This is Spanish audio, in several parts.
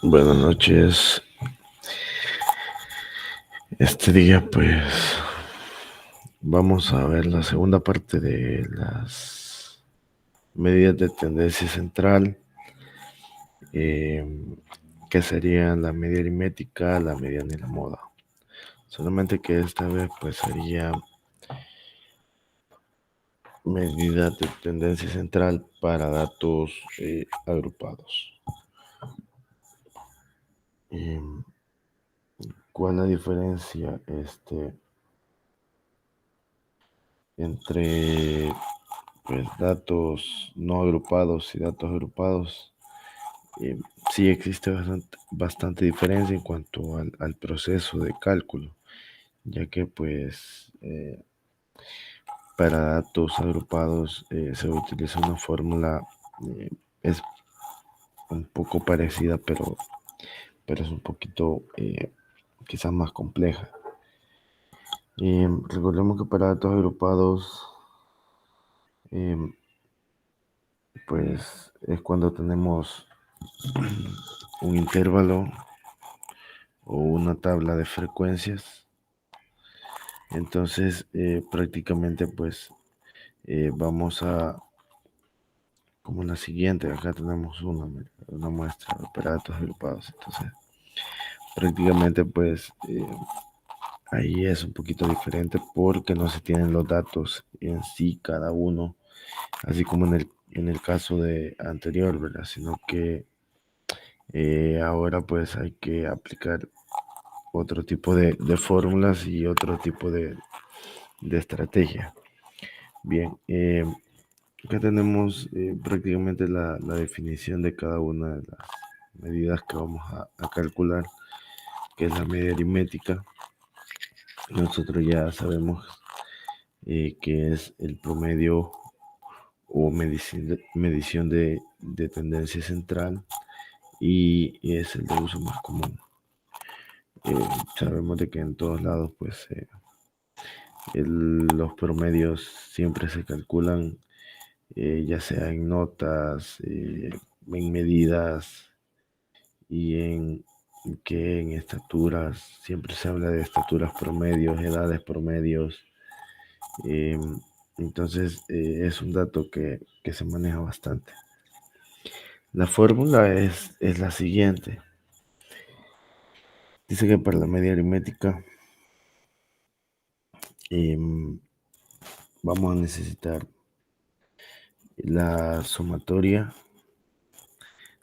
Buenas noches. Este día pues vamos a ver la segunda parte de las medidas de tendencia central, que serían la media aritmética, la mediana y la moda. Solamente que esta vez pues sería medidas de tendencia central para datos agrupados. ¿Cuál es la diferencia entre pues datos no agrupados y datos agrupados? Eh, sí existe bastante diferencia en cuanto al proceso de cálculo, ya que pues para datos agrupados se utiliza una fórmula, es un poco parecida, pero es un poquito quizás más compleja. Recordemos que para datos agrupados eh, pues es cuando tenemos un intervalo o una tabla de frecuencias. Entonces prácticamente pues vamos a, como la siguiente, acá tenemos una muestra de datos agrupados. Entonces prácticamente pues ahí es un poquito diferente porque no se tienen los datos en sí cada uno, así como en el caso de anterior, ¿verdad? Sino que ahora pues hay que aplicar otro tipo de fórmulas y otro tipo de estrategia. Bien, acá tenemos prácticamente la definición de cada una de las medidas que vamos a calcular, que es la media aritmética. Nosotros ya sabemos que es el promedio o medición de tendencia central, y es el de uso más común. Sabemos de que en todos lados pues los promedios siempre se calculan ya sea en notas, en medidas y en estaturas. Siempre se habla de estaturas promedios, edades promedios. eh, entonces es un dato que se maneja bastante. La fórmula es la siguiente. Dice que para la media aritmética vamos a necesitar la sumatoria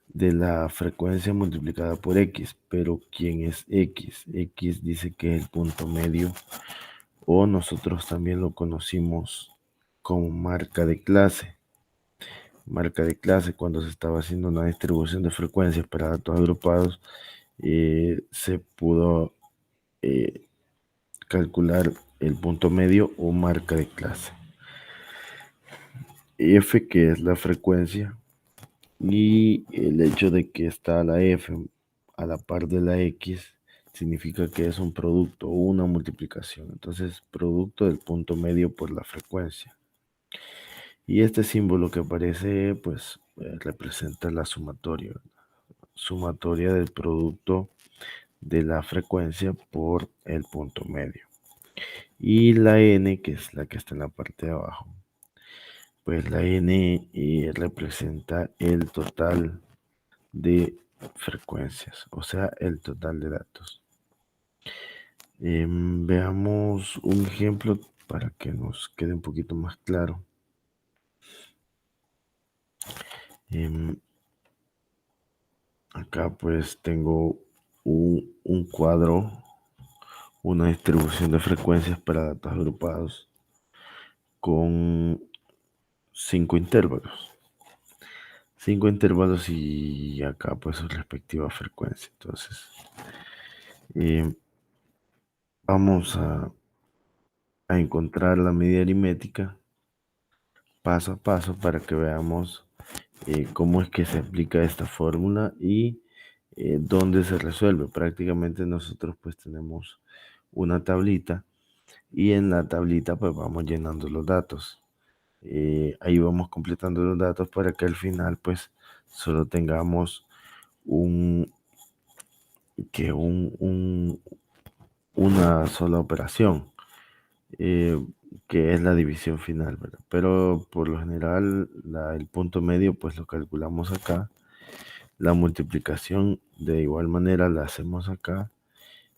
de la frecuencia multiplicada por X, pero ¿quién es X? X dice que es el punto medio, o nosotros también lo conocimos como marca de clase. Marca de clase, cuando se estaba haciendo una distribución de frecuencias para datos agrupados, se pudo calcular el punto medio o marca de clase. F, que es la frecuencia, y el hecho de que está la F a la par de la X significa que es un producto o una multiplicación. Entonces, producto del punto medio por la frecuencia. Y este símbolo que aparece, pues, representa la sumatoria. Sumatoria del producto de la frecuencia por el punto medio. Y la N, que es la que está en la parte de abajo, pues la N representa el total de frecuencias, o sea, el total de datos. Veamos un ejemplo para que nos quede un poquito más claro. Acá pues tengo un cuadro, una distribución de frecuencias para datos agrupados con 5 intervalos. 5 intervalos y acá pues su respectiva frecuencia. Entonces, vamos a encontrar la medida aritmética paso a paso para que veamos cómo es que se aplica esta fórmula y dónde se resuelve. Prácticamente nosotros pues tenemos una tablita, y en la tablita pues vamos llenando los datos. Ahí vamos completando los datos para que al final pues solo tengamos un, que una sola operación, eh, que es la división final, ¿verdad? Pero por lo general el punto medio pues lo calculamos acá, la multiplicación de igual manera la hacemos acá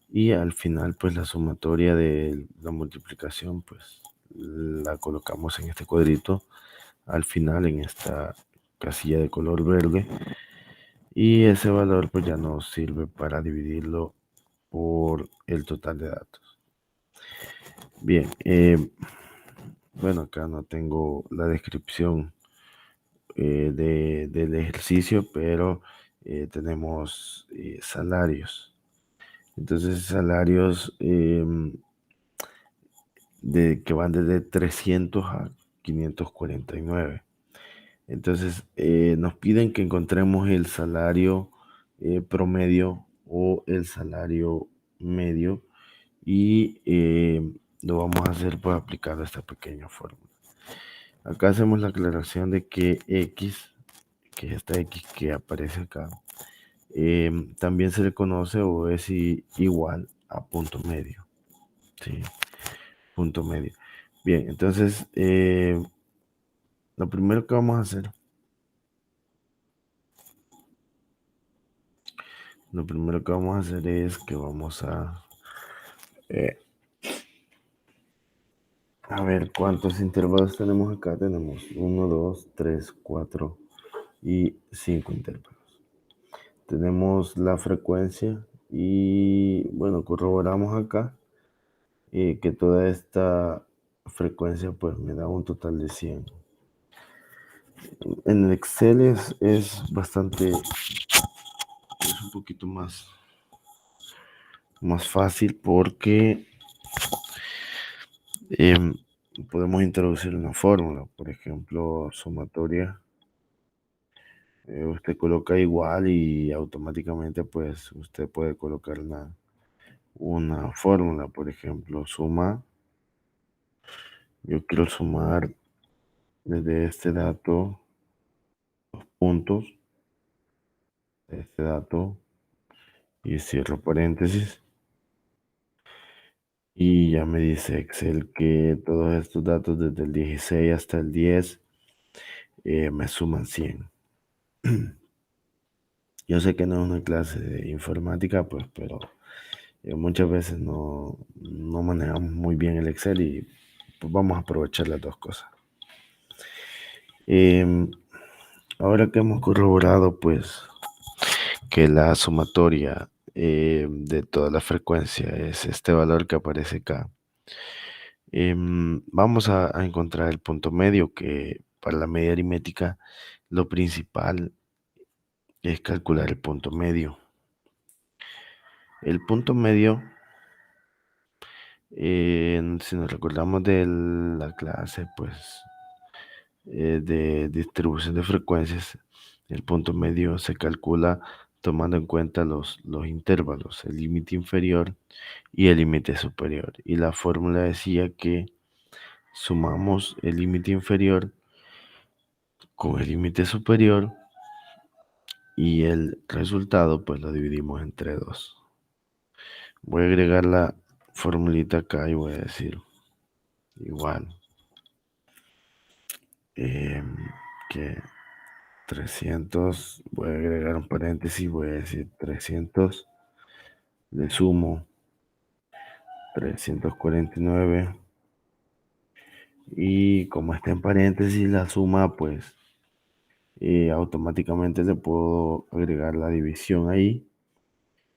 y al final pues la sumatoria de la multiplicación pues la colocamos en este cuadrito al final en esta casilla de color verde y ese valor pues ya nos sirve para dividirlo por el total de datos. Bien, bueno, acá no tengo la descripción del ejercicio, pero tenemos salarios. Entonces, salarios que van desde 300 a 549. Entonces, nos piden que encontremos el salario promedio o el salario medio y lo vamos a hacer pues aplicando esta pequeña fórmula. Acá hacemos la aclaración de que X, que es esta X que aparece acá, también se le conoce o es igual a punto medio. ¿Sí? Punto medio. Bien, entonces lo primero que vamos a hacer, es que vamos eh, a ver cuántos intervalos tenemos acá. Tenemos 1, 2, 3, 4 y 5 intervalos. Tenemos la frecuencia y bueno, corroboramos acá que toda esta frecuencia pues me da un total de 100. En el Excel es bastante, es un poquito más fácil porque em, podemos introducir una fórmula, por ejemplo, sumatoria. Usted coloca igual y automáticamente pues usted puede colocar una fórmula, por ejemplo, suma. Yo quiero sumar desde este dato los puntos de este dato y cierro paréntesis. Y ya me dice Excel que todos estos datos desde el 16 hasta el 10 me suman 100. Yo sé que no es una clase de informática, pues, pero muchas veces no manejamos muy bien el Excel y pues, vamos a aprovechar las dos cosas. Em, Ahora que hemos corroborado, pues, que la sumatoria de toda la frecuencia es este valor que aparece acá, vamos a encontrar el punto medio, que para la media aritmética lo principal es calcular el punto medio. El punto medio, si nos recordamos de la clase, pues, de distribución de frecuencias, el punto medio se calcula tomando en cuenta los intervalos, el límite inferior y el límite superior. Y la fórmula decía que sumamos el límite inferior con el límite superior y el resultado pues lo dividimos entre 2. Voy a agregar la formulita acá y voy a decir igual que 300, voy a agregar un paréntesis, voy a decir 300, le sumo 349 y como está en paréntesis la suma, pues automáticamente le puedo agregar la división ahí.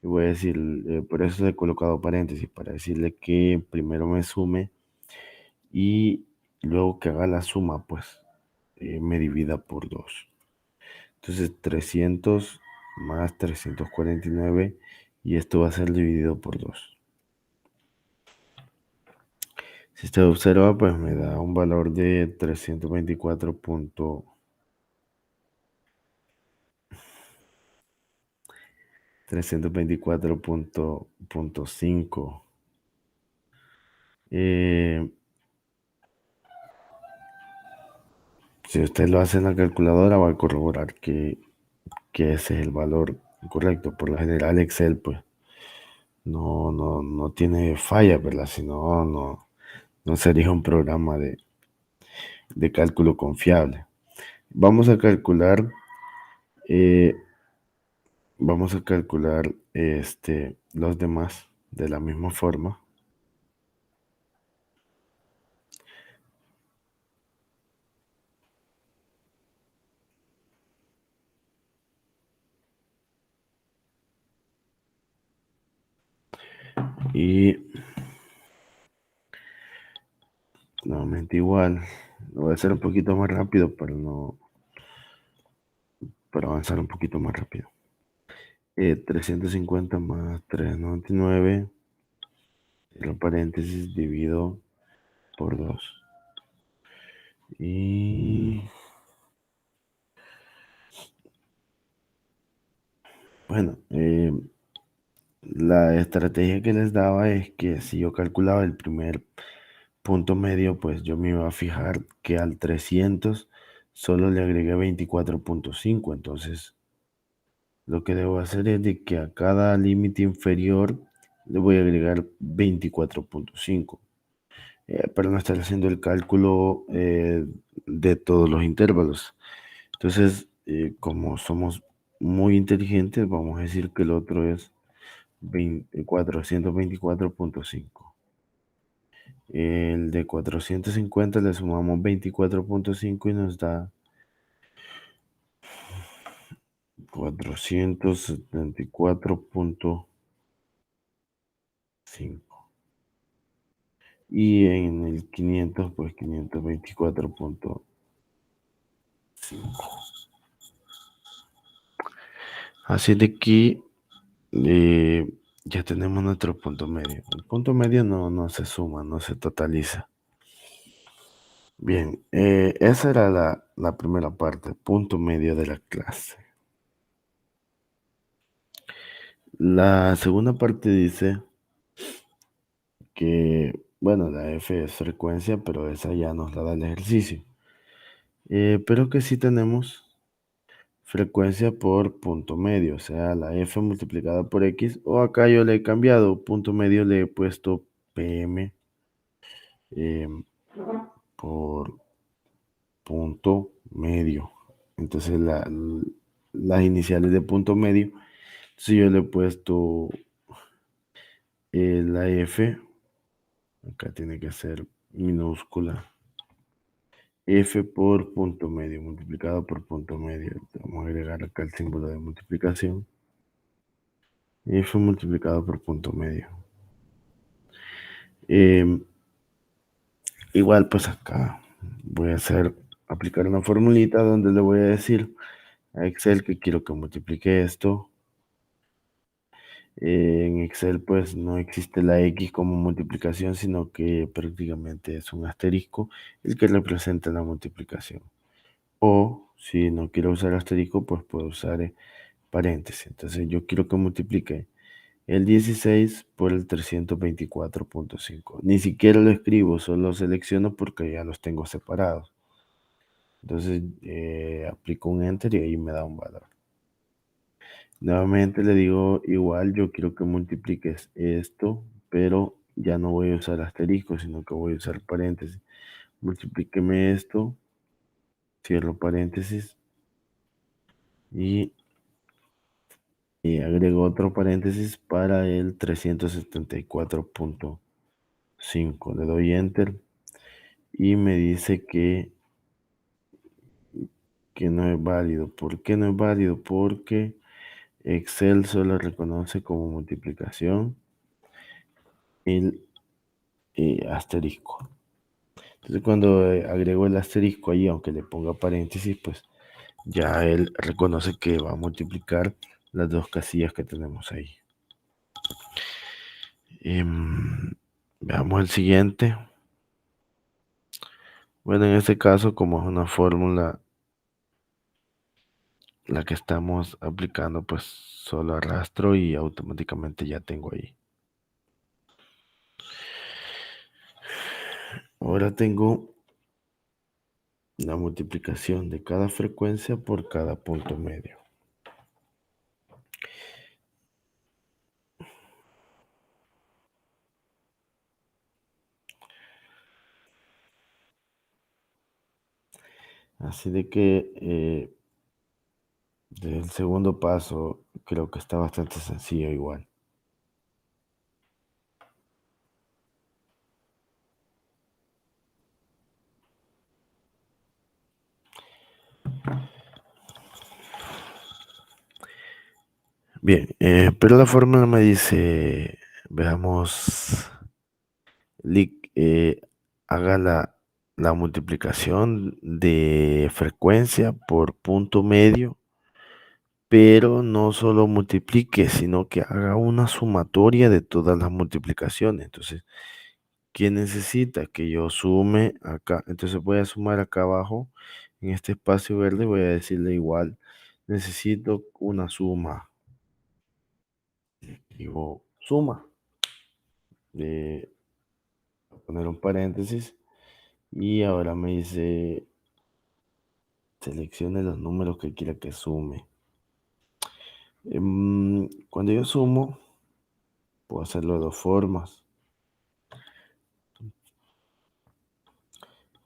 Y voy a decir, por eso le he colocado paréntesis, para decirle que primero me sume y luego que haga la suma, pues me divida por 2. Entonces 300 más 349 y esto va a ser dividido por 2. Si usted observa, pues me da un valor de 324.5. Si usted lo hace en la calculadora, va a corroborar que ese es el valor Correcto, por lo general Excel pues no tiene falla, ¿verdad? Si no, no sería un programa de cálculo confiable. Vamos a calcular, eh, vamos a calcular los demás de la misma forma. Y nuevamente igual, lo voy a hacer un poquito más rápido para avanzar un poquito más rápido. 350 más 399, cierro paréntesis, divido por 2. Y bueno, la estrategia que les daba es que si yo calculaba el primer punto medio, pues yo me iba a fijar que al 300 solo le agregué 24.5. Entonces, lo que debo hacer es de que a cada límite inferior le voy a agregar 24.5, para no estar haciendo el cálculo de todos los intervalos. Entonces, como somos muy inteligentes, vamos a decir que el otro es 424.5. El de 450 le sumamos 24.5 y nos da 474.5. Y en el 500, pues 524.5. Así de que eh, ya tenemos nuestro punto medio. El punto medio no se suma, no se totaliza. Bien, esa era la primera parte, punto medio de la clase. La segunda parte dice que, bueno, la F es frecuencia, pero esa ya nos la da el ejercicio. Pero que sí tenemos frecuencia por punto medio, o sea, la F multiplicada por X, o acá yo le he cambiado, punto medio le he puesto PM eh, por punto medio. Entonces las iniciales de punto medio, si yo le he puesto la F, acá tiene que ser minúscula, F por punto medio multiplicado por punto medio. Vamos a agregar acá el símbolo de multiplicación. F multiplicado por punto medio. Em, Igual pues acá voy a aplicar una formulita donde le voy a decir a Excel que quiero que multiplique esto. En Excel pues no existe la X como multiplicación, sino que prácticamente es un asterisco el que representa la multiplicación. O si no quiero usar asterisco, pues puedo usar paréntesis. Entonces yo quiero que multiplique el 16 por el 324.5. Ni siquiera lo escribo, solo selecciono porque ya los tengo separados. Entonces aplico un enter y ahí me da un valor. Nuevamente le digo igual, yo quiero que multipliques esto, pero ya no voy a usar asterisco, sino que voy a usar paréntesis. Multiplíqueme esto, cierro paréntesis y agrego otro paréntesis para el 374.5. Le doy enter y me dice que no es válido. ¿Por qué no es válido? Porque Excel solo reconoce como multiplicación el asterisco. Entonces cuando agrego el asterisco ahí, aunque le ponga paréntesis, pues ya él reconoce que va a multiplicar las dos casillas que tenemos ahí. Veamos el siguiente. Bueno, en este caso, como es una fórmula la que estamos aplicando, pues solo arrastro y automáticamente ya tengo ahí. Ahora tengo la multiplicación de cada frecuencia por cada punto medio. Así de que el segundo paso creo que está bastante sencillo igual. Bien, pero la fórmula me dice, veamos, haga la multiplicación de frecuencia por punto medio, pero no solo multiplique, sino que haga una sumatoria de todas las multiplicaciones. Entonces, ¿qué necesita? Que yo sume acá. Entonces voy a sumar acá abajo, en este espacio verde, voy a decirle igual, necesito una suma. Digo, suma. De poner un paréntesis. Y ahora me dice, seleccione los números que quiera que sume. Cuando yo sumo, puedo hacerlo de dos formas.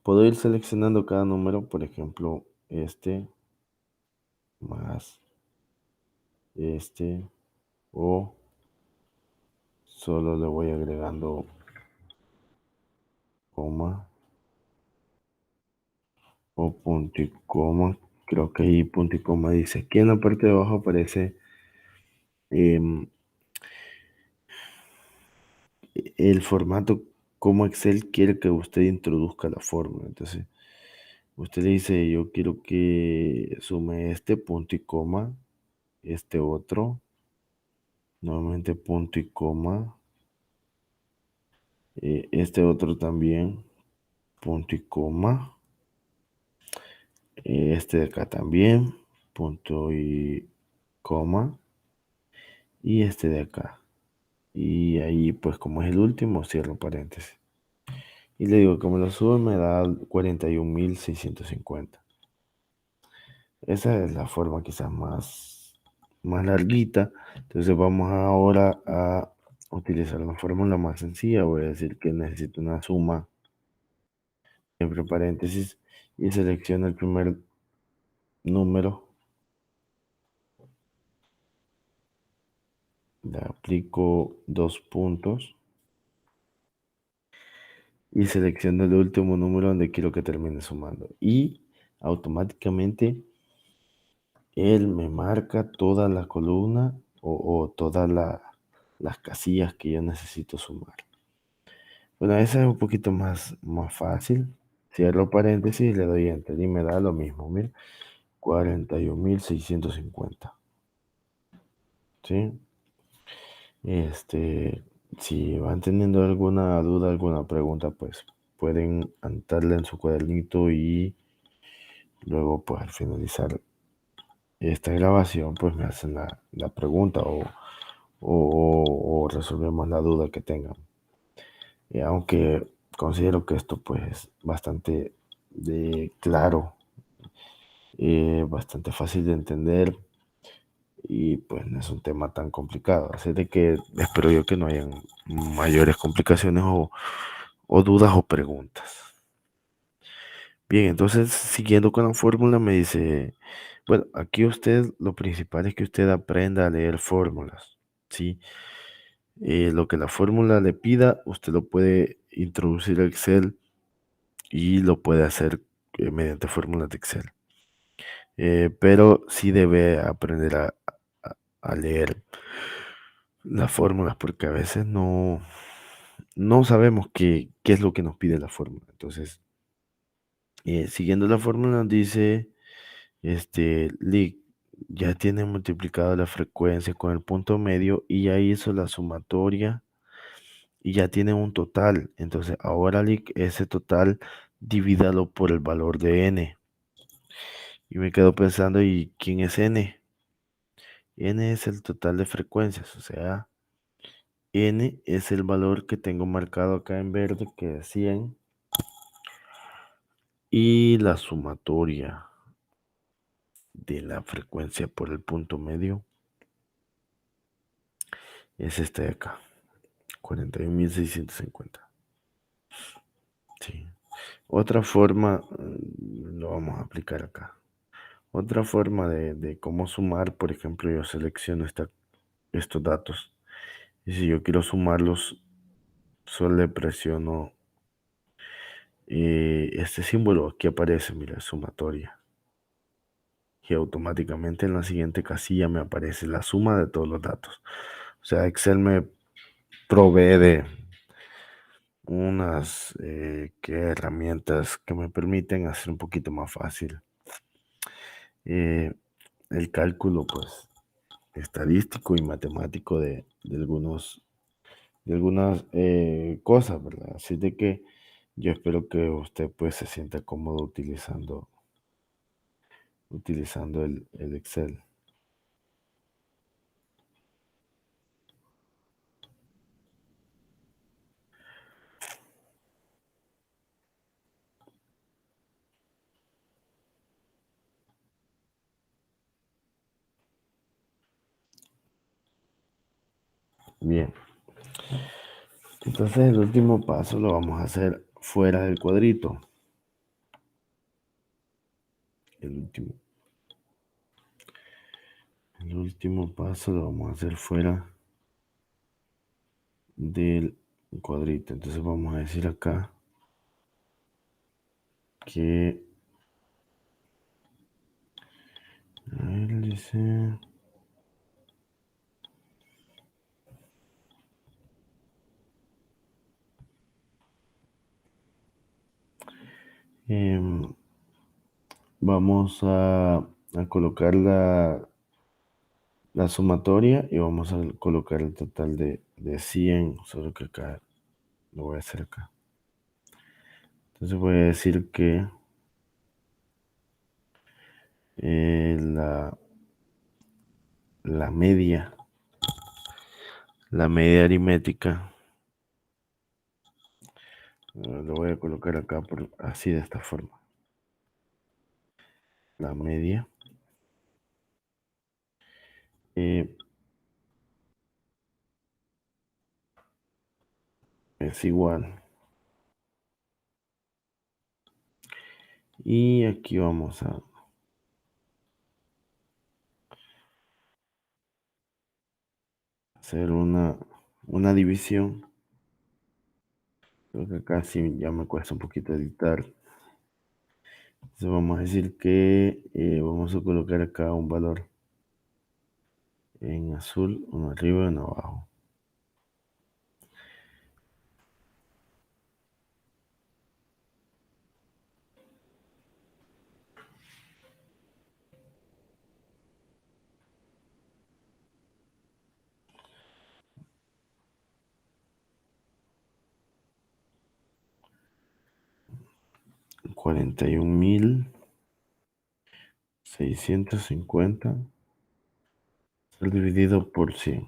Puedo ir seleccionando cada número, por ejemplo, este más este, o solo le voy agregando coma o punto y coma. Creo que ahí punto y coma dice. Aquí en la parte de abajo aparece em, el formato como Excel quiere que usted introduzca la fórmula. Entonces, usted le dice, yo quiero que sume este punto y coma, este otro, nuevamente punto y coma, este otro también, punto y coma, este de acá también, punto y coma, y este de acá. Y ahí, pues como es el último, cierro paréntesis. Y le digo que me lo sube, me da 41.650. Esa es la forma quizás más larguita. Entonces vamos ahora a utilizar una fórmula más sencilla. Voy a decir que necesito una suma, entre paréntesis, y selecciono el primer número. Le aplico dos puntos y selecciono el último número donde quiero que termine sumando. Y automáticamente él me marca toda la columna o todas las casillas que yo necesito sumar. Bueno, esa es un poquito más fácil. Cierro paréntesis y le doy enter y me da lo mismo. Mira, 41.650. ¿Sí? Este, si van teniendo alguna duda, alguna pregunta, pues pueden anotarla en su cuadernito y luego, pues al finalizar esta grabación, pues me hacen la pregunta o resolvemos la duda que tengan. Aunque considero que esto pues es bastante claro, bastante fácil de entender y pues no es un tema tan complicado. Así de que espero yo que no hayan mayores complicaciones o dudas o preguntas. Bien, entonces siguiendo con la fórmula me dice, bueno, aquí usted lo principal es que usted aprenda a leer fórmulas, ¿sí? Lo que la fórmula le pida, usted lo puede introducir a Excel y lo puede hacer mediante fórmulas de Excel. Pero sí debe aprender a leer las fórmulas porque a veces no sabemos qué es lo que nos pide la fórmula. Entonces, siguiendo la fórmula nos dice, Lick ya tiene multiplicado la frecuencia con el punto medio y ya hizo la sumatoria y ya tiene un total. Entonces, ahora Lick, ese total divídalo por el valor de n. Y me quedo pensando, ¿y quién es n? N es el total de frecuencias, o sea, n es el valor que tengo marcado acá en verde, que es 100, y la sumatoria de la frecuencia por el punto medio es este de acá, 41.650. Sí. Otra forma, lo vamos a aplicar acá. Otra forma de cómo sumar, por ejemplo, yo selecciono estos datos. Y si yo quiero sumarlos, solo le presiono este símbolo. Aquí aparece, mira, sumatoria. Y automáticamente en la siguiente casilla me aparece la suma de todos los datos. O sea, Excel me provee de unas herramientas que me permiten hacer un poquito más fácil eh, el cálculo, pues, estadístico y matemático de algunas cosas, ¿verdad? Así de que yo espero que usted pues se sienta cómodo utilizando el Excel. Bien, entonces el último paso lo vamos a hacer fuera del cuadrito. El último, el último paso lo vamos a hacer fuera del cuadrito. Entonces vamos a decir acá que, a ver, dice, em, vamos a colocar la sumatoria y vamos a colocar el total de 100, solo que acá lo voy a hacer acá. Entonces voy a decir que eh, la, la media, la media aritmética, lo voy a colocar acá así de esta forma. La media eh, es igual. Y aquí vamos a hacer una división. Creo que acá sí ya me cuesta un poquito editar. Entonces vamos a decir que vamos a colocar acá un valor en azul, uno arriba y uno abajo. Cuarenta y 41.650 dividido por 100.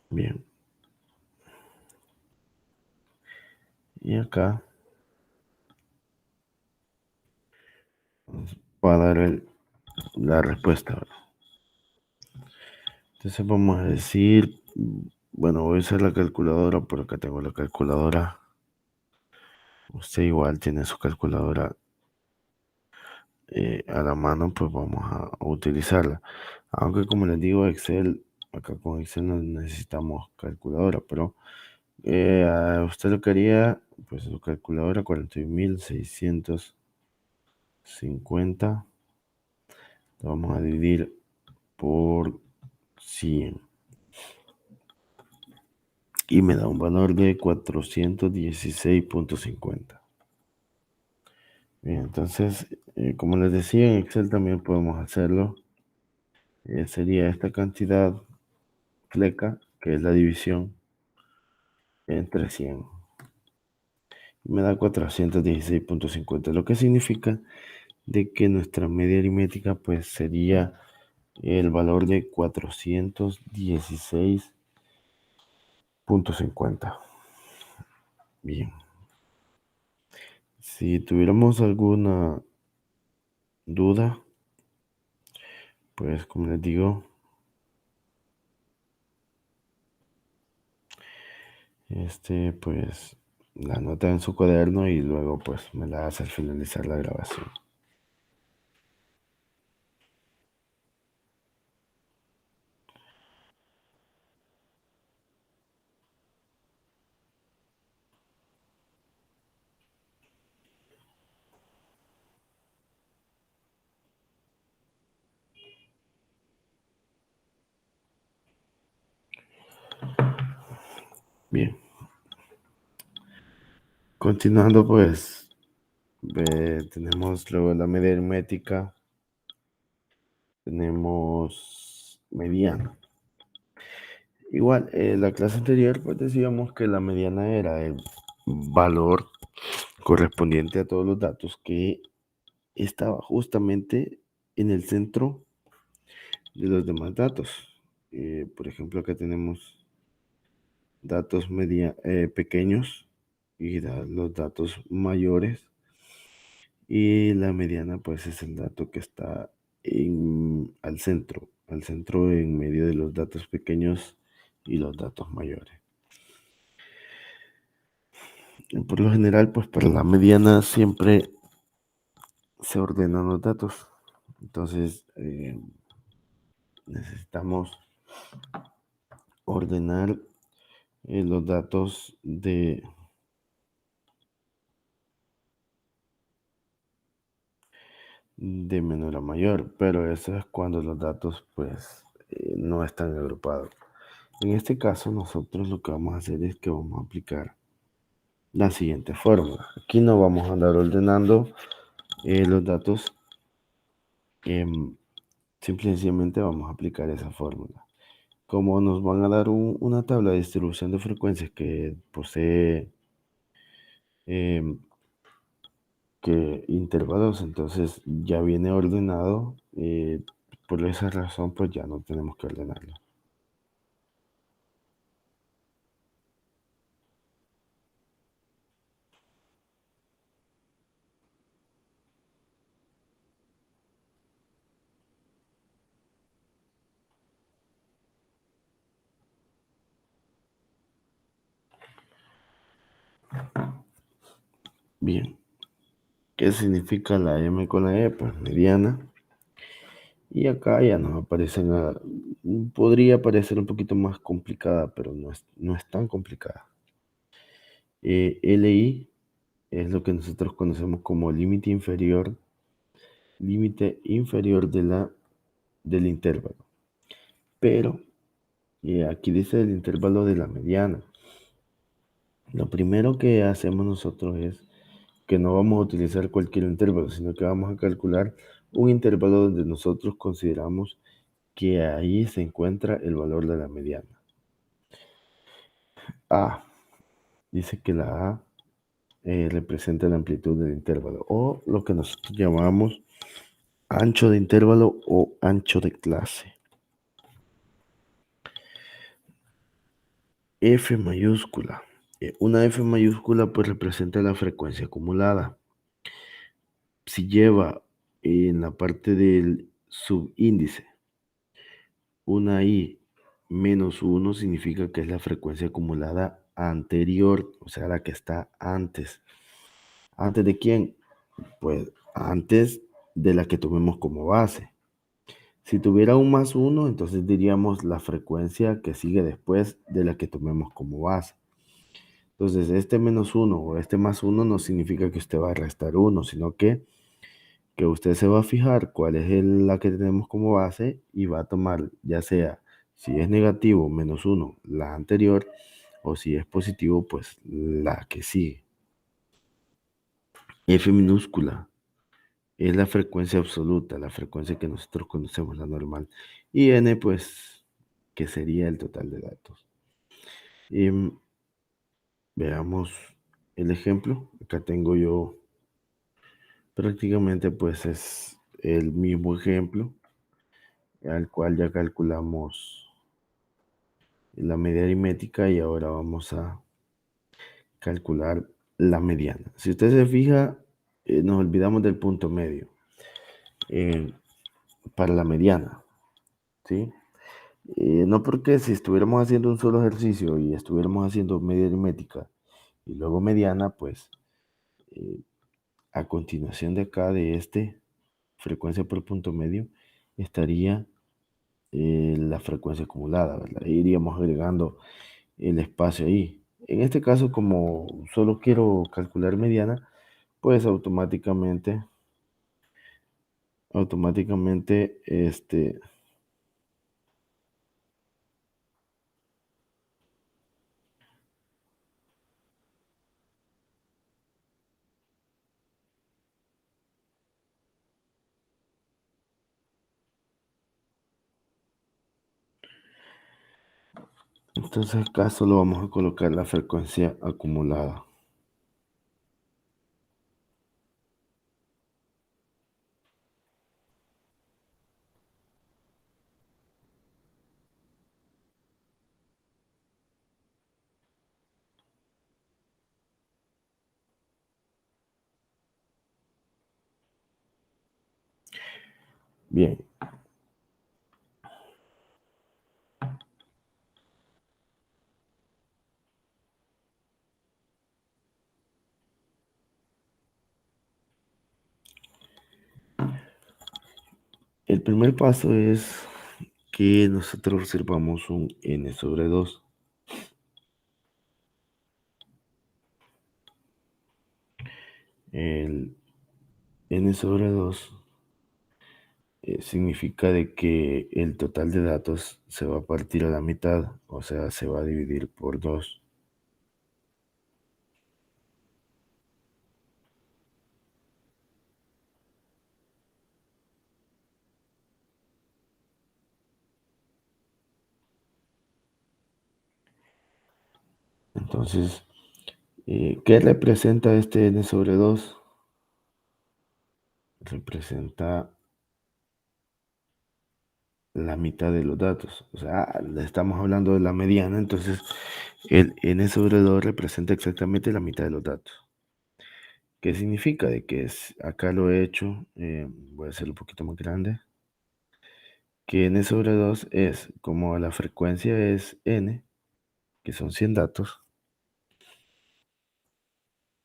Bien. Y acá va a dar la respuesta, ¿verdad? Entonces vamos a decir, bueno, voy a usar la calculadora, por acá tengo la calculadora. Usted igual tiene su calculadora a la mano, pues vamos a utilizarla. Aunque como les digo, Excel, acá con Excel no necesitamos calculadora, pero a usted lo que haría, pues su calculadora 41.650, lo vamos a dividir por 100 y me da un valor de 416.50. Bien, entonces, como les decía, en Excel también podemos hacerlo. Sería esta cantidad fleca, que es la división, entre 100. Me da 416.50, lo que significa de que nuestra media aritmética pues sería el valor de 416.50. Bien. Si tuviéramos alguna duda, pues como les digo, Pues la anota en su cuaderno y luego pues me la hace al finalizar la grabación. Bien, continuando pues, tenemos luego la media aritmética, tenemos mediana. Igual, la clase anterior pues decíamos que la mediana era el valor correspondiente a todos los datos que estaba justamente en el centro de los demás datos. Por ejemplo, acá tenemos datos pequeños y los datos mayores. Y la mediana, pues, es el dato que está al centro en medio de los datos pequeños y los datos mayores. Y por lo general, pues, para la mediana siempre se ordenan los datos. Entonces, necesitamos ordenar los datos de menor a mayor, pero eso es cuando los datos pues no están agrupados. En este caso nosotros lo que vamos a hacer es que vamos a aplicar la siguiente fórmula. Aquí no vamos a andar ordenando los datos, simple y sencillamente vamos a aplicar esa fórmula. Como nos van a dar una tabla de distribución de frecuencias que posee em, que intervalos, entonces ya viene ordenado. Por esa razón, pues ya no tenemos que ordenarlo. Bien, ¿qué significa la M con la E? Pues mediana. Y acá ya nos aparecen, podría parecer un poquito más complicada, pero no es tan complicada. LI es lo que nosotros conocemos como límite inferior del intervalo. Pero aquí dice el intervalo de la mediana. Lo primero que hacemos nosotros es que no vamos a utilizar cualquier intervalo, sino que vamos a calcular un intervalo donde nosotros consideramos que ahí se encuentra el valor de la mediana. A. Dice que la A representa la amplitud del intervalo o lo que nosotros llamamos ancho de intervalo o ancho de clase. F mayúscula. Una F mayúscula pues representa la frecuencia acumulada. Si lleva en la parte del subíndice una I menos 1 significa que es la frecuencia acumulada anterior, o sea, la que está antes. ¿Antes de quién? Pues antes de la que tomemos como base. Si tuviera un más 1, entonces diríamos la frecuencia que sigue después de la que tomemos como base. Entonces, este menos 1 o este más 1 no significa que usted va a restar 1, sino que usted se va a fijar cuál es la que tenemos como base y va a tomar, ya sea si es negativo, menos 1, la anterior, o si es positivo, pues la que sigue. F minúscula es la frecuencia absoluta, la frecuencia que nosotros conocemos, la normal. Y N, pues, que sería el total de datos. Veamos el ejemplo. Acá tengo yo prácticamente, pues, es el mismo ejemplo al cual ya calculamos la media aritmética y ahora vamos a calcular la mediana. Si usted se fija, nos olvidamos del punto medio para la mediana, ¿sí? No, porque si estuviéramos haciendo un solo ejercicio y estuviéramos haciendo media aritmética y luego mediana, pues eh, a continuación de acá, de este, frecuencia por punto medio, estaría la frecuencia acumulada, ¿verdad? E iríamos agregando el espacio ahí. En este caso, como solo quiero calcular mediana, pues automáticamente, entonces acá solo vamos a colocar la frecuencia acumulada. Bien, el primer paso es que nosotros observamos un n sobre 2. El n sobre 2 significa de que el total de datos se va a partir a la mitad, o sea, se va a dividir por 2. Entonces, ¿qué representa este n sobre 2? Representa la mitad de los datos. O sea, estamos hablando de la mediana, entonces el n sobre 2 representa exactamente la mitad de los datos. ¿Qué significa? De que acá lo he hecho, voy a hacerlo un poquito más grande, que n sobre 2 es, como la frecuencia es n, que son 100 datos,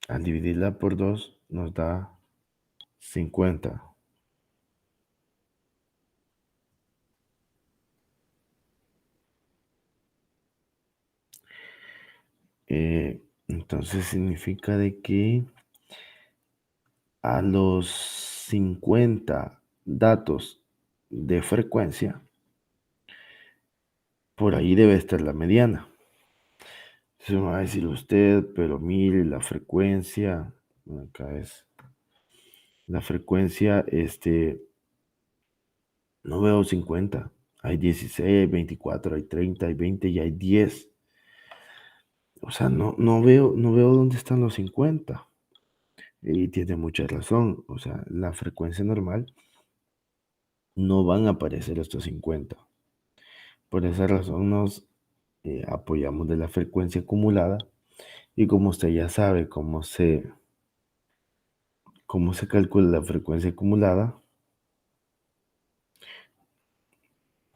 al dividirla por 2 nos da 50. Entonces significa de que a los 50 datos de frecuencia, por ahí debe estar la mediana. Se me va a decir usted, pero mire la frecuencia, acá es la frecuencia, no veo 50. Hay 16, hay 24, hay 30, hay 20 y hay 10. O sea, no veo dónde están los 50. Y tiene mucha razón. O sea, la frecuencia normal no van a aparecer estos 50. Por esa razón nos apoyamos de la frecuencia acumulada. Y como usted ya sabe cómo se calcula la frecuencia acumulada,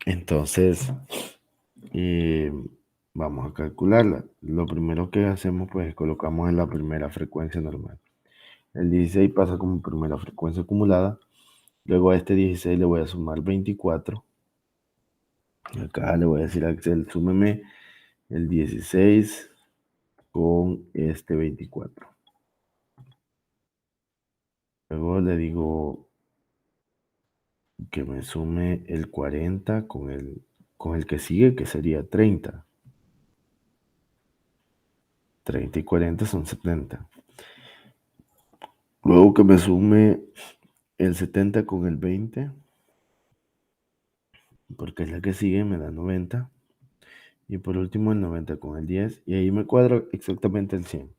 entonces eh, vamos a calcularla. Lo primero que hacemos, pues colocamos en la primera frecuencia normal. El 16 pasa como primera frecuencia acumulada. Luego a este 16 le voy a sumar 24. Acá le voy a decir a Excel, súmeme el 16 con este 24. Luego le digo que me sume el 40 con el que sigue, que sería 30. 30 y 40 son 70. Luego que me sume el 70 con el 20, porque es la que sigue, me da 90. Y por último el 90 con el 10. Y ahí me cuadro exactamente el 100.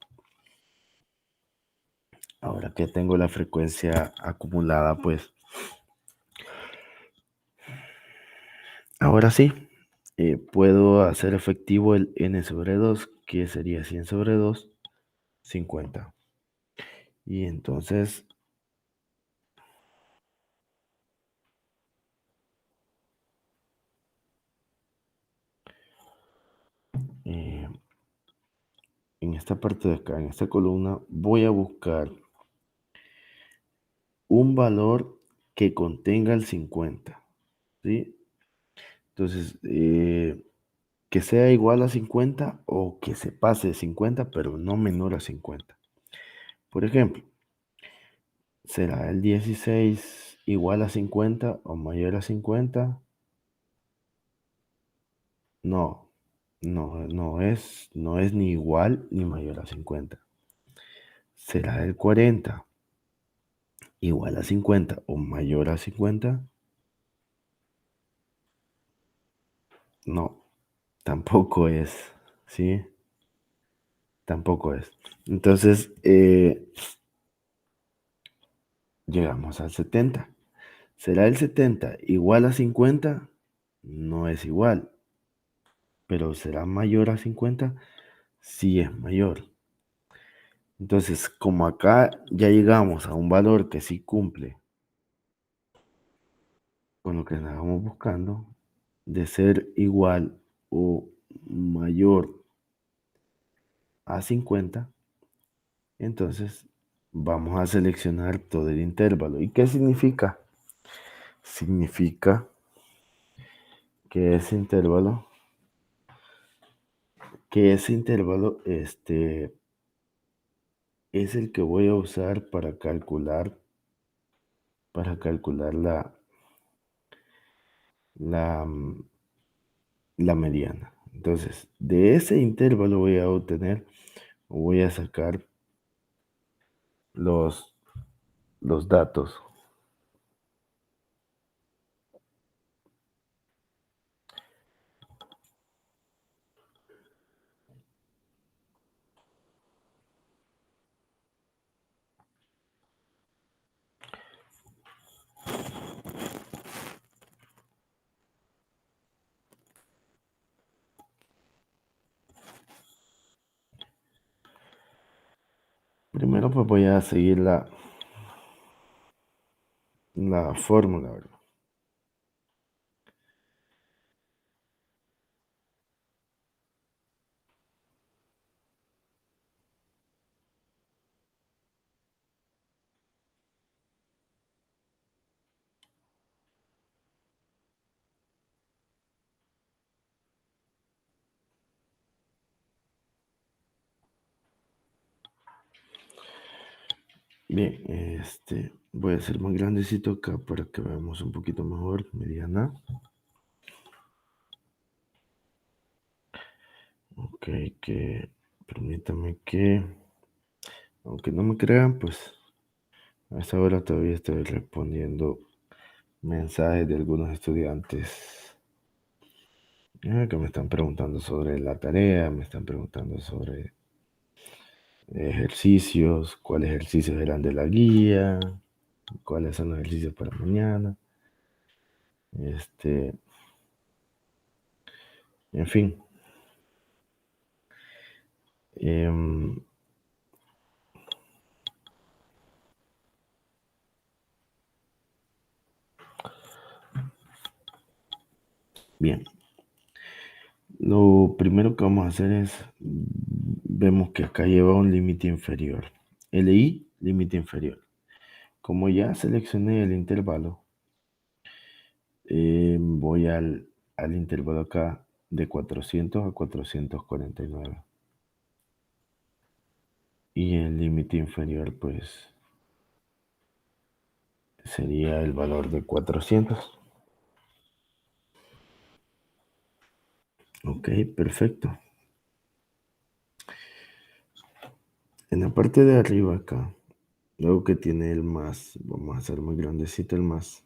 Ahora que tengo la frecuencia acumulada, pues ahora sí, puedo hacer efectivo el n sobre 2, que sería 100 sobre 2, 50. Y entonces, en esta parte de acá, en esta columna, voy a buscar un valor que contenga el 50, ¿sí? Entonces, que sea igual a 50 o que se pase de 50, pero no menor a 50. Por ejemplo, ¿será el 16 igual a 50 o mayor a 50? No, no es ni igual ni mayor a 50. ¿Será el 40 igual a 50 o mayor a 50? No, tampoco es, ¿sí? Tampoco es. Entonces, llegamos al 70. ¿Será el 70 igual a 50? No es igual, pero ¿será mayor a 50? Sí es mayor. Entonces, como acá ya llegamos a un valor que sí cumple con lo que estábamos buscando, de ser igual o mayor a 50, entonces vamos a seleccionar todo el intervalo. ¿Y qué significa? Significa que ese intervalo es el que voy a usar para calcular la, mm, la mediana. Entonces, de ese intervalo voy a obtener, o voy a sacar los, los datos. Primero pues voy a seguir la fórmula, ¿verdad? Bien, voy a hacer más grandecito acá para que veamos un poquito mejor, mediana. Ok, permítame que, aunque no me crean, pues a esta hora todavía estoy respondiendo mensajes de algunos estudiantes que me están preguntando sobre la tarea, me están preguntando sobre ejercicios, cuáles ejercicios eran de la guía, cuáles son los ejercicios para mañana. En fin. em, Bien, lo primero que vamos a hacer es, vemos que acá lleva un límite inferior. LI, límite inferior. Como ya seleccioné el intervalo, voy al intervalo acá de 400 a 449. Y el límite inferior, pues, sería el valor de 400. Ok, perfecto. En la parte de arriba acá, luego que tiene el más, vamos a hacer muy grandecito el más.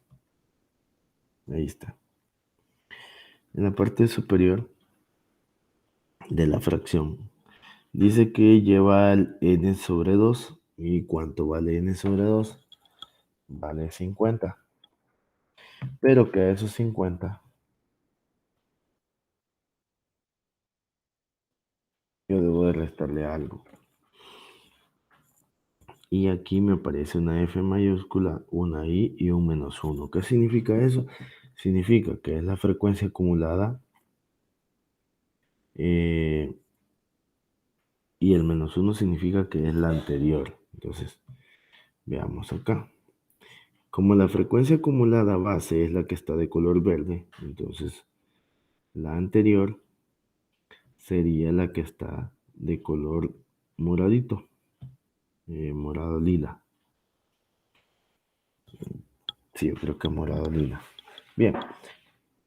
Ahí está. En la parte superior de la fracción, dice que lleva el n sobre 2. ¿Y cuánto vale n sobre 2? Vale 50. Pero que a esos 50 yo debo de restarle algo. Y aquí me aparece una F mayúscula, una I y un -1. ¿Qué significa eso? Significa que es la frecuencia acumulada eh, y el -1 significa que es la anterior. Entonces, veamos acá. Como la frecuencia acumulada base es la que está de color verde, entonces la anterior sería la que está de color moradito, morado lila. Sí, yo creo que morado lila. Bien,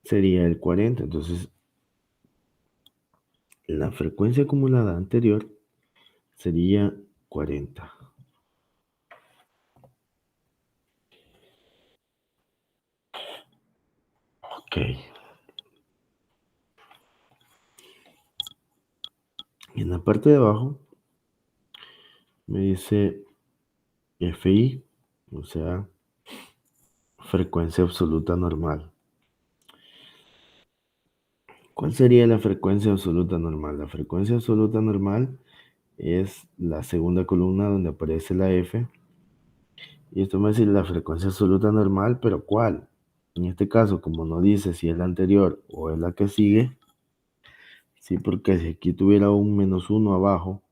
sería el 40. Entonces, la frecuencia acumulada anterior sería 40. Ok. Y en la parte de abajo me dice FI, o sea, frecuencia absoluta normal. ¿Cuál sería la frecuencia absoluta normal? La frecuencia absoluta normal es la segunda columna donde aparece la F. Y esto me dice la frecuencia absoluta normal, pero ¿cuál? En este caso, como no dice si es la anterior o es la que sigue, sí, porque si aquí tuviera un -1 abajo,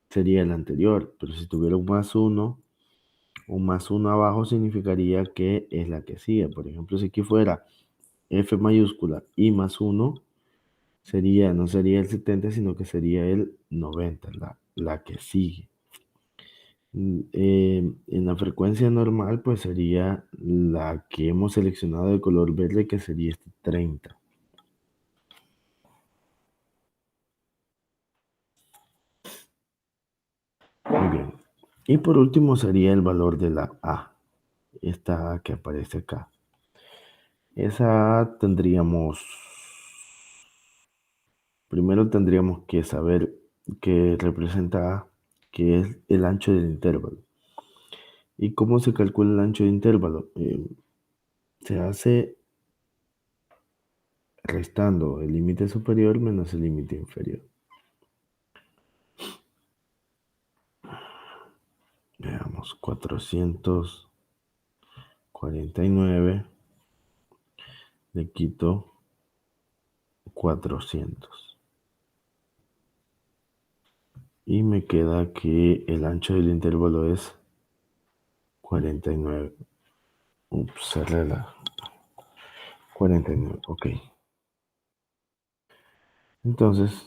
sería la anterior. Pero si tuviera un +1 abajo significaría que es la que sigue. Por ejemplo, si aquí fuera F mayúscula y +1, no sería el 70, sino que sería el 90, la que sigue. En la frecuencia normal, pues sería la que hemos seleccionado de color verde, que sería este 30. Muy bien. Y por último sería el valor de la A, esta A que aparece acá. Esa A primero tendríamos que saber qué representa A, que es el ancho del intervalo. ¿Y cómo se calcula el ancho de intervalo? Se hace restando el límite superior menos el límite inferior. Veamos, 449 le quito 400. Y me queda que el ancho del intervalo es 49. Ups, cerré la 49. Ok. Entonces,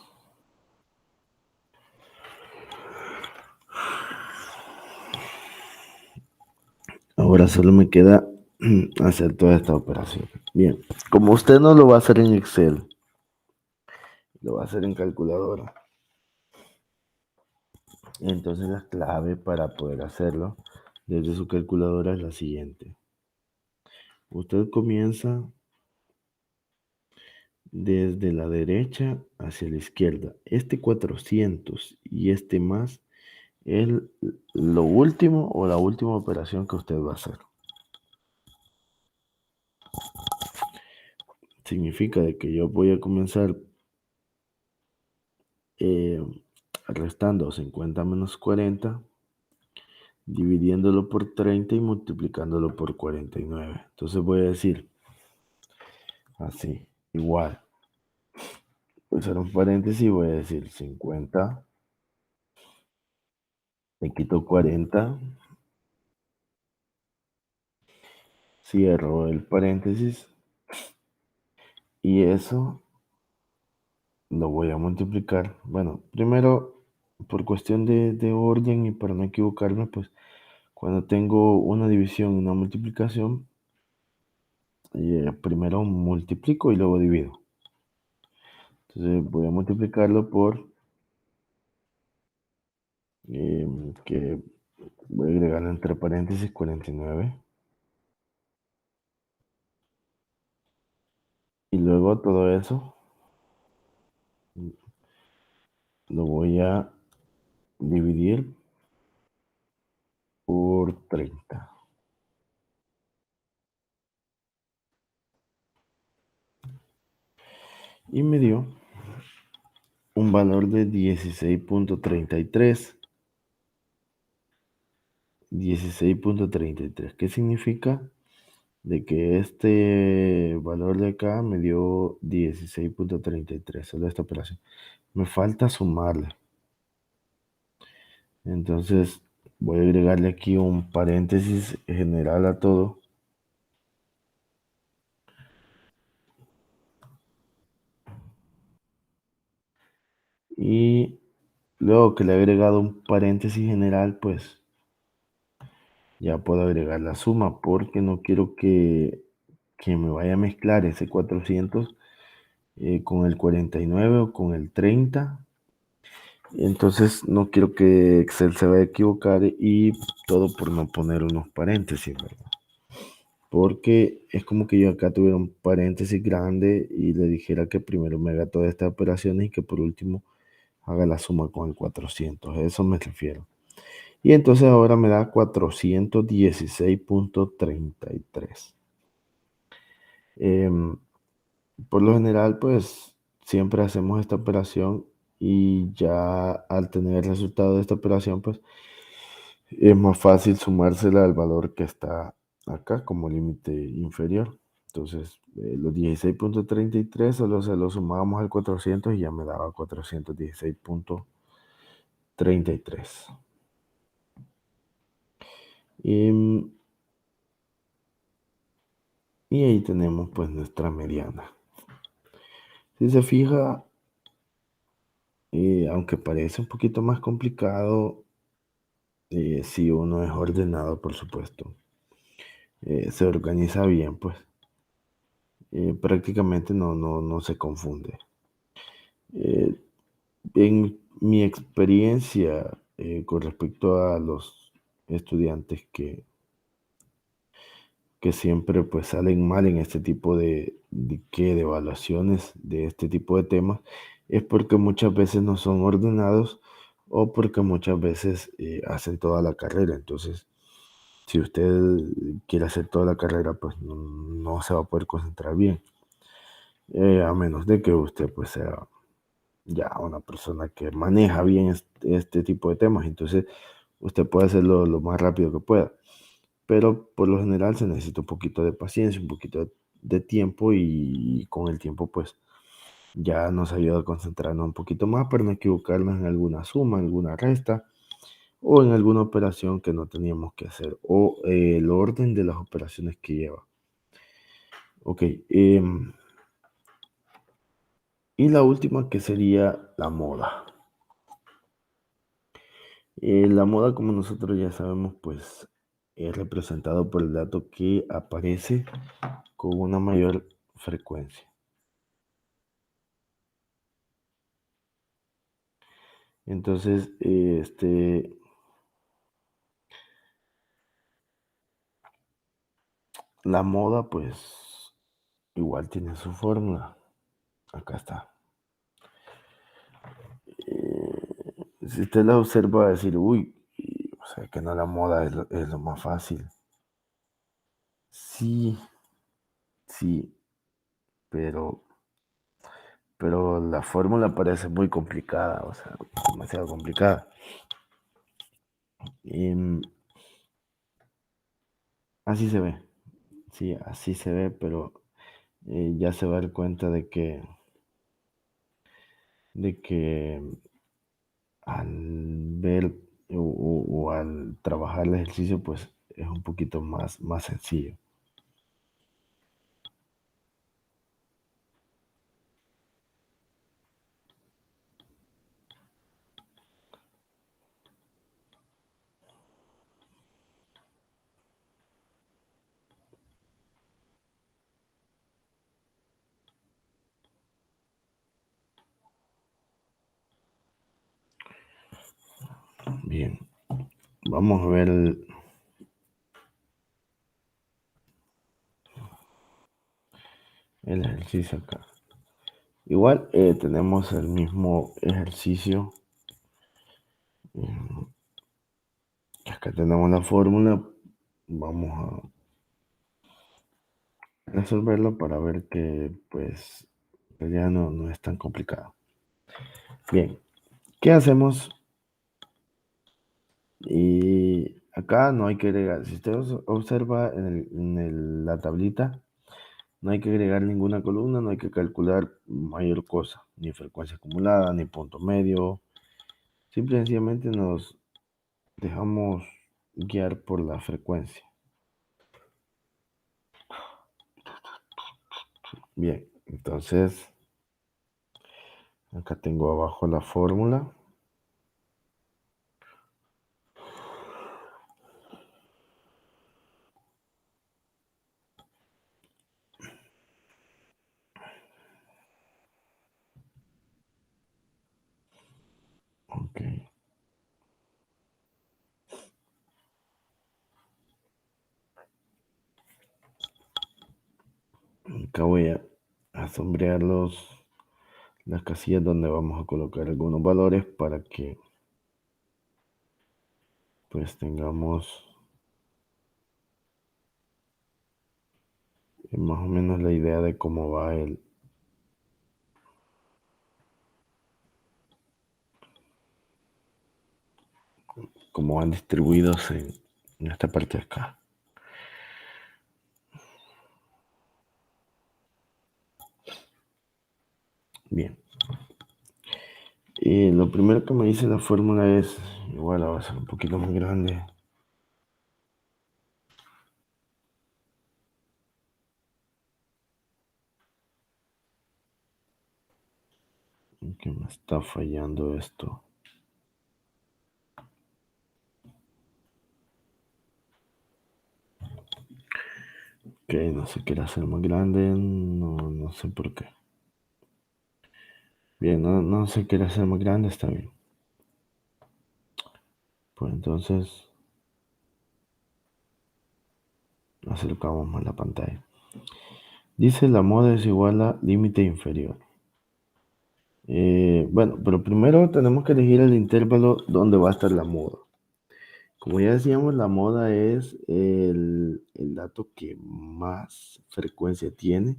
ahora solo me queda hacer toda esta operación. Bien, como usted no lo va a hacer en Excel, lo va a hacer en calculadora. Entonces la clave para poder hacerlo desde su calculadora es la siguiente. Usted comienza desde la derecha hacia la izquierda. Este 400 y este más es lo último o la última operación que usted va a hacer. Significa de que yo voy a comenzar eh, restando 50 menos 40, dividiéndolo por 30 y multiplicándolo por 49. Entonces voy a decir así, igual. Voy a hacer un paréntesis y voy a decir 50, le quito 40, cierro el paréntesis y eso lo voy a multiplicar. Bueno, primero, por cuestión de orden y para no equivocarme, pues cuando tengo una división y una multiplicación, primero multiplico y luego divido. Entonces voy a multiplicarlo por, que voy a agregar entre paréntesis 49. Y luego todo eso lo voy a dividir por 30. Y me dio un valor de 16.33. 16.33. ¿Qué significa? De que este valor de acá me dio 16.33. Solo esta operación. Me falta sumarle. Entonces voy a agregarle aquí un paréntesis general a todo. Y luego que le he agregado un paréntesis general, pues ya puedo agregar la suma porque no quiero que me vaya a mezclar ese 400 con el 49 o con el 30. Entonces no quiero que Excel se vaya a equivocar y todo por no poner unos paréntesis, ¿verdad? Porque es como que yo acá tuviera un paréntesis grande y le dijera que primero me haga todas estas operaciones y que por último haga la suma con el 400. A eso me refiero. Y entonces ahora me da 416.33. Em, por lo general, pues siempre hacemos esta operación y ya al tener el resultado de esta operación, pues es más fácil sumársela al valor que está acá como límite inferior. Entonces, los 16.33 solo se lo sumábamos al 400 y ya me daba 416.33. Y, y ahí tenemos pues nuestra mediana. Si se fija, aunque parece un poquito más complicado, si uno es ordenado, por supuesto, se organiza bien, pues prácticamente no se confunde. Eh, en mi experiencia con respecto a los estudiantes que siempre pues salen mal en este tipo de evaluaciones de este tipo de temas, es porque muchas veces no son ordenados o porque muchas veces hacen toda la carrera. Entonces, si usted quiere hacer toda la carrera, pues no se va a poder concentrar bien, a menos de que usted pues sea ya una persona que maneja bien este tipo de temas. Entonces, usted puede hacerlo lo más rápido que pueda. Pero por lo general se necesita un poquito de paciencia, un poquito de tiempo y con el tiempo pues ya nos ayuda a concentrarnos un poquito más para no equivocarnos en alguna suma, en alguna resta o en alguna operación que no teníamos que hacer o el orden de las operaciones que lleva. Ok, y la última que sería la moda. La moda, como nosotros ya sabemos, pues es representado por el dato que aparece con una mayor frecuencia. Entonces, la moda, pues, igual tiene su fórmula. Acá está. Si usted la observa, va a decir, uy, o sea, que no la moda es lo más fácil. Sí, sí, pero, pero la fórmula parece muy complicada, o sea, demasiado complicada. Y así se ve, sí, así se ve, pero ya se va a dar cuenta de que al ver o al trabajar el ejercicio, pues es un poquito más sencillo. Bien, vamos a ver el ejercicio acá. Igual tenemos el mismo ejercicio. Mm, Acá tenemos la fórmula. Vamos a resolverlo para ver que pues ya no es tan complicado. Bien, ¿qué hacemos? Y acá no hay que agregar, si usted observa la tablita, no hay que agregar ninguna columna, no hay que calcular mayor cosa, ni frecuencia acumulada, ni punto medio. Simple y sencillamente dejamos guiar por la frecuencia. Bien, entonces acá tengo abajo la fórmula. Ok, acá voy a sombrear las casillas donde vamos a colocar algunos valores para que pues tengamos más o menos la idea de cómo va cómo van distribuidos en esta parte de acá. Bien. Y lo primero que me dice la fórmula es, igual va a ser un poquito más grande. Que me está fallando esto. Ok, no se quiere hacer más grande, no sé por qué. Bien, no se quiere hacer más grande, está bien. Pues entonces acercamos más la pantalla. Dice la moda es igual a límite inferior. Bueno, pero primero tenemos que elegir el intervalo donde va a estar la moda. Como ya decíamos, la moda es el dato que más frecuencia tiene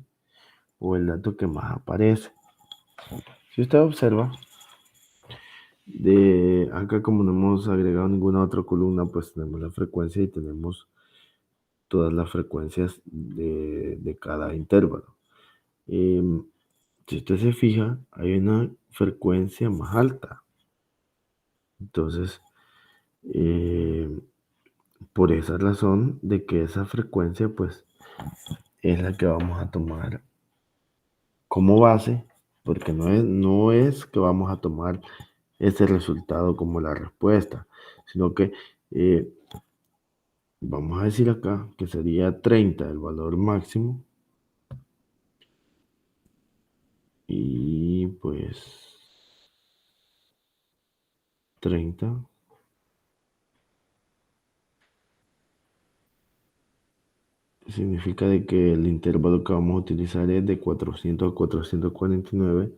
o el dato que más aparece. Si usted observa, de acá como no hemos agregado ninguna otra columna, pues tenemos la frecuencia y tenemos todas las frecuencias de cada intervalo. Si usted se fija, hay una frecuencia más alta. Entonces, eh, por esa razón de que esa frecuencia, pues, es la que vamos a tomar como base, porque no es que vamos a tomar ese resultado como la respuesta, sino que vamos a decir acá que sería 30 el valor máximo y pues 30 significa de que el intervalo que vamos a utilizar es de 400 a 449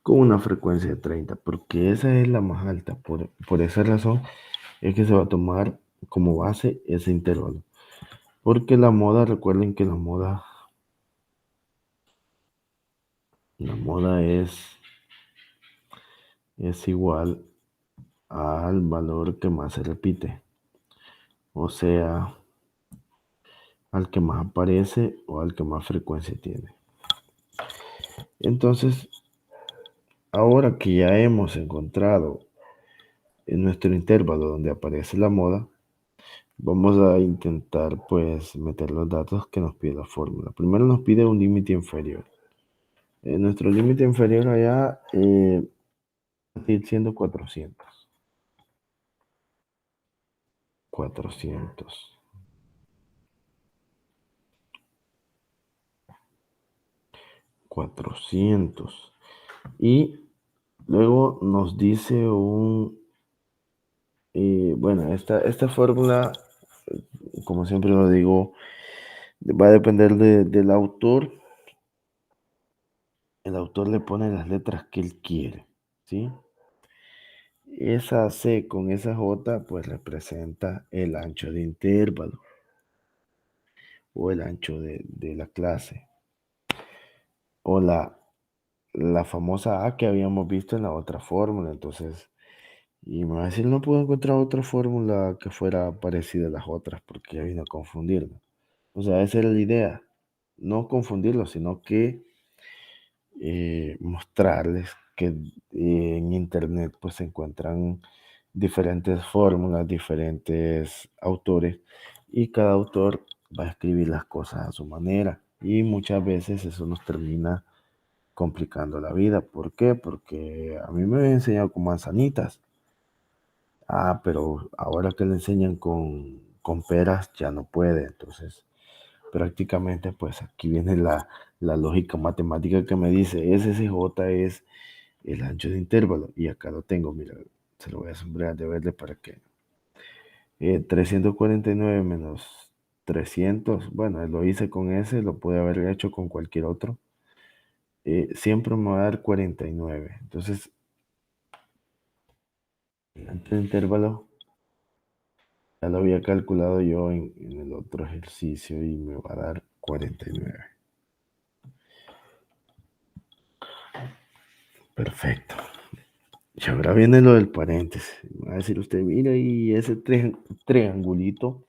con una frecuencia de 30, porque esa es la más alta. Por esa razón es que se va a tomar como base ese intervalo. Porque la moda, recuerden que la moda es igual al valor que más se repite. O sea, al que más aparece o al que más frecuencia tiene. Entonces, ahora que ya hemos encontrado en nuestro intervalo donde aparece la moda, vamos a intentar pues meter los datos que nos pide la fórmula. Primero nos pide un límite inferior. Nuestro límite inferior allá va a ir siendo 400. 400. 400. Y luego nos dice bueno, esta fórmula, como siempre lo digo, va a depender del autor. El autor le pone las letras que él quiere, ¿sí? Esa C con esa J, pues representa el ancho de intervalo o el ancho de la clase. O la famosa A que habíamos visto en la otra fórmula. Entonces, y me va a decir, no puedo encontrar otra fórmula que fuera parecida a las otras porque ya vino a confundirme. O sea, esa era la idea. No confundirlo, sino que mostrarles que en internet pues se encuentran diferentes fórmulas, diferentes autores, y cada autor va a escribir las cosas a su manera. Y muchas veces eso nos termina complicando la vida. ¿Por qué? Porque a mí me habían enseñado con manzanitas. Ah, pero ahora que le enseñan con peras ya no puede. Entonces, prácticamente, pues aquí viene la lógica matemática que me dice, SSJ es el ancho de intervalo. Y acá lo tengo, mira, se lo voy a sombrear de verde para que 349 menos 300, bueno, lo hice con ese, lo pude haber hecho con cualquier otro. Siempre me va a dar 49. Entonces, el ancho de intervalo ya lo había calculado yo en el otro ejercicio y me va a dar 49. Perfecto. Y ahora viene lo del paréntesis. Va a decir usted, mira, y ese triangulito,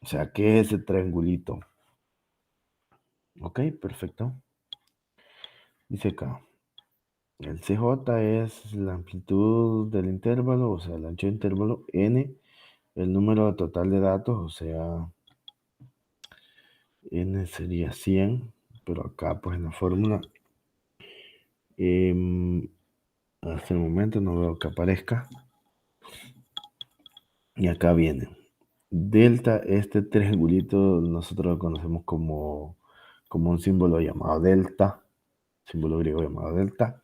o sea, ¿qué es ese triangulito? Ok, perfecto. Dice acá, el CJ es la amplitud del intervalo, o sea, el ancho de intervalo, n, el número total de datos, o sea, n sería 100, pero acá pues en la fórmula, hasta el momento no veo que aparezca. Y acá viene. Delta, este triangulito nosotros lo conocemos como un símbolo llamado delta, símbolo griego llamado delta,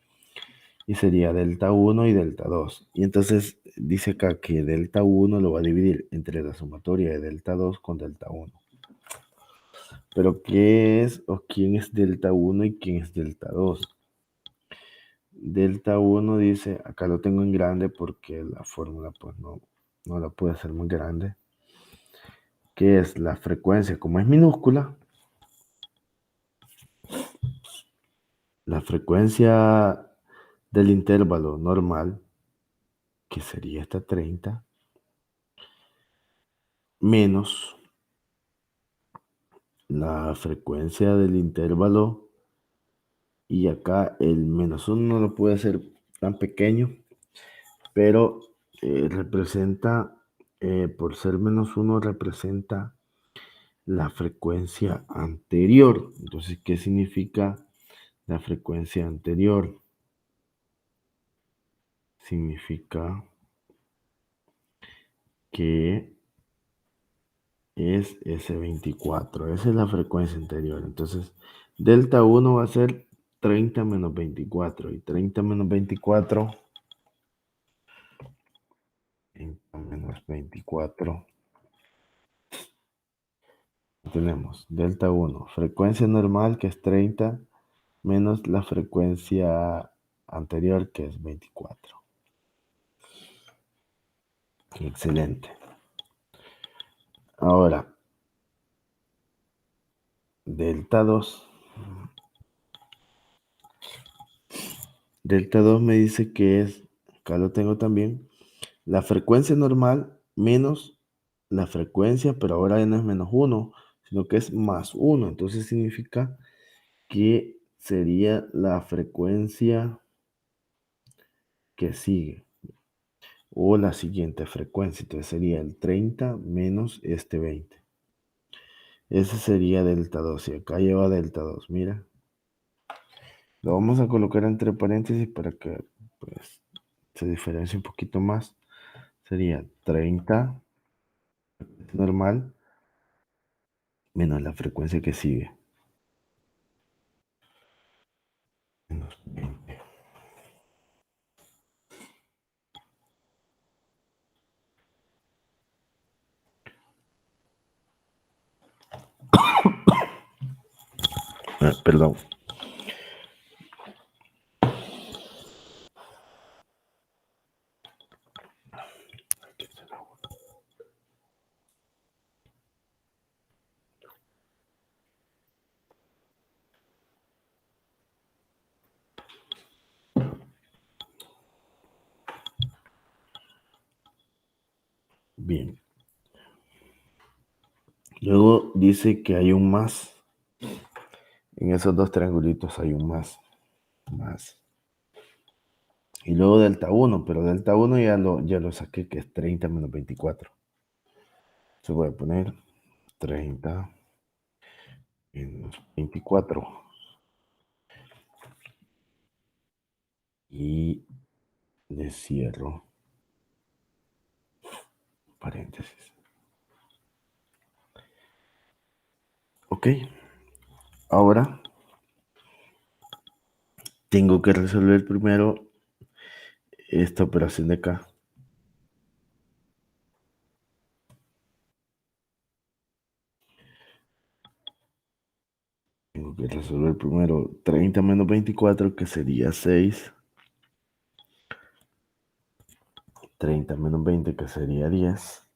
y sería delta 1 y delta 2. Y entonces dice acá que delta 1 lo va a dividir entre la sumatoria de delta 2 con delta 1. Pero ¿qué es o quién es delta 1 y quién es delta 2? Delta 1 dice, acá lo tengo en grande porque la fórmula pues no la puede hacer muy grande, que es la frecuencia, como es minúscula, la frecuencia del intervalo normal, que sería esta 30, menos la frecuencia del intervalo, y acá el menos 1 no lo puede hacer tan pequeño, pero representa, por ser menos 1, representa la frecuencia anterior. Entonces, ¿qué significa la frecuencia anterior? Significa que es S24. Esa es la frecuencia anterior. Entonces, delta 1 va a ser 30 menos 24. Y 30 menos 24, 30 menos 24. Tenemos delta 1, frecuencia normal que es 30, menos la frecuencia anterior que es 24. Excelente. Ahora, delta 2. Delta 2 me dice que es, acá lo tengo también, la frecuencia normal menos la frecuencia, pero ahora ya no es menos 1, sino que es más 1. Entonces significa que sería la frecuencia que sigue o la siguiente frecuencia. Entonces sería el 30 menos este 20. Ese sería delta 2 y acá lleva delta 2. Mira, lo vamos a colocar entre paréntesis para que pues se diferencie un poquito más. Sería 30 normal menos la frecuencia que sigue. Menos 20. Perdón. Bien. Luego dice que hay un más. En esos dos triangulitos hay un más. Más. Y luego delta 1, pero delta 1 ya lo saqué, que es 30 menos 24. Se voy a poner 30 menos 24. Y le cierro paréntesis. Ok, ahora tengo que resolver primero esta operación de acá. Tengo que resolver primero 30 menos 24, que sería 6. 30 menos 20, que sería 10.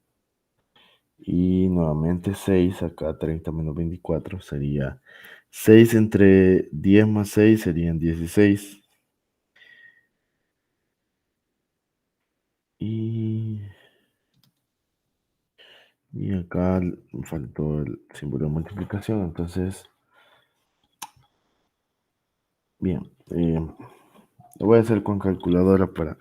Y nuevamente 6, acá 30 menos 24 sería 6 entre 10 más 6 serían 16. Y, y acá me faltó el símbolo de multiplicación, entonces, bien, lo voy a hacer con calculadora para...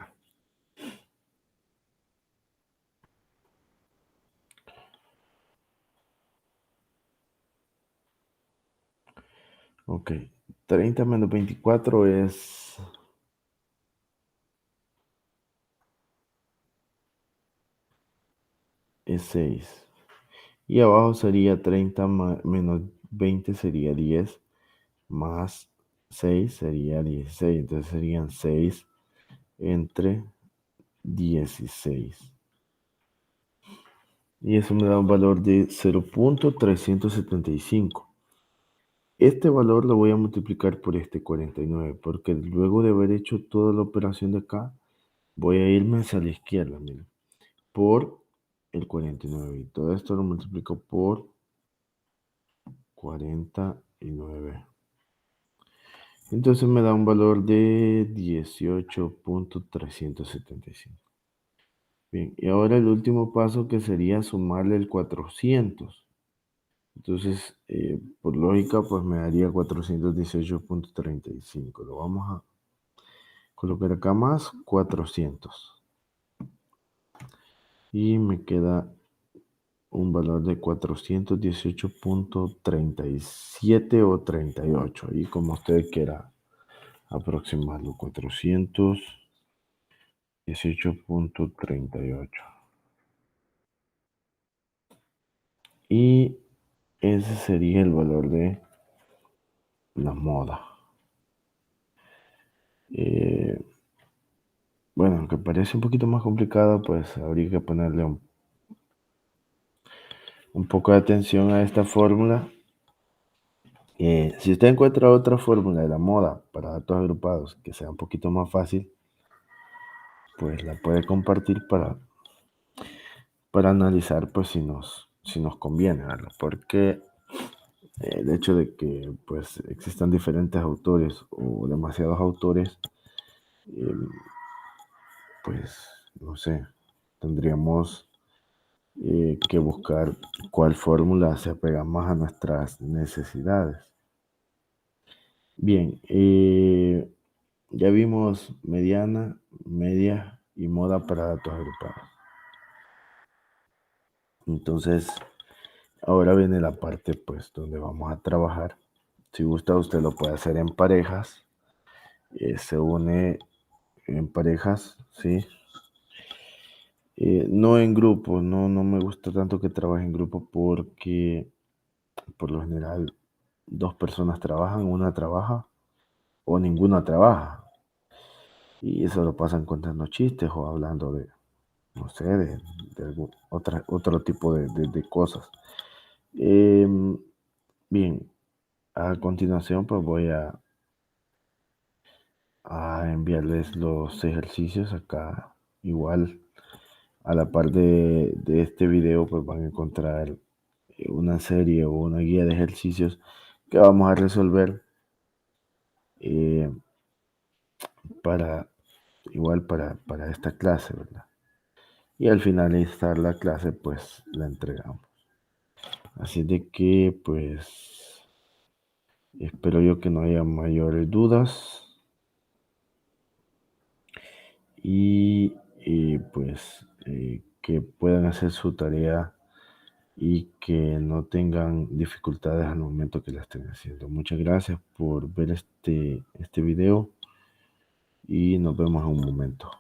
Ok, 30 menos 24 es 6. Y abajo sería 30 menos 20 sería 10, más 6 sería 16. Entonces serían 6 entre 16. Y eso me da un valor de 0.375. Este valor lo voy a multiplicar por este 49, porque luego de haber hecho toda la operación de acá, voy a irme hacia la izquierda, miren, por el 49. Y todo esto lo multiplico por 49. Entonces me da un valor de 18.375. Bien, y ahora el último paso, que sería sumarle el 400. Entonces, por lógica, pues me daría 418.35. Lo vamos a colocar acá, más 400. Y me queda un valor de 418.37 o 38. Ahí como usted quiera aproximarlo. 418.38. Y ese sería el valor de la moda. Eh, bueno, aunque parece un poquito más complicado, pues habría que ponerle un poco de atención a esta fórmula. Si usted encuentra otra fórmula de la moda para datos agrupados que sea un poquito más fácil, pues la puede compartir para analizar, pues si nos conviene, ¿verdad? Porque el hecho de que pues existan diferentes autores o demasiados autores, eh, pues no sé, tendríamos que buscar cuál fórmula se apega más a nuestras necesidades. Bien, ya vimos mediana, media y moda para datos agrupados. Entonces, ahora viene la parte pues donde vamos a trabajar. Si gusta, usted lo puede hacer en parejas. Se une en parejas, ¿sí? No en grupo, no me gusta tanto que trabaje en grupo, porque por lo general 2 personas trabajan, una trabaja o ninguna trabaja. Y eso lo pasan contando chistes o hablando de, no sé, de otro tipo de cosas. Bien, a continuación pues voy a enviarles los ejercicios acá. Igual, a la par de este video, pues van a encontrar una serie o una guía de ejercicios que vamos a resolver, eh, para para esta clase, ¿verdad? Y al finalizar la clase, pues la entregamos. Así de que, pues, espero yo que no haya mayores dudas. y pues que puedan hacer su tarea y que no tengan dificultades al momento que la estén haciendo. Muchas gracias por ver este video y nos vemos en un momento.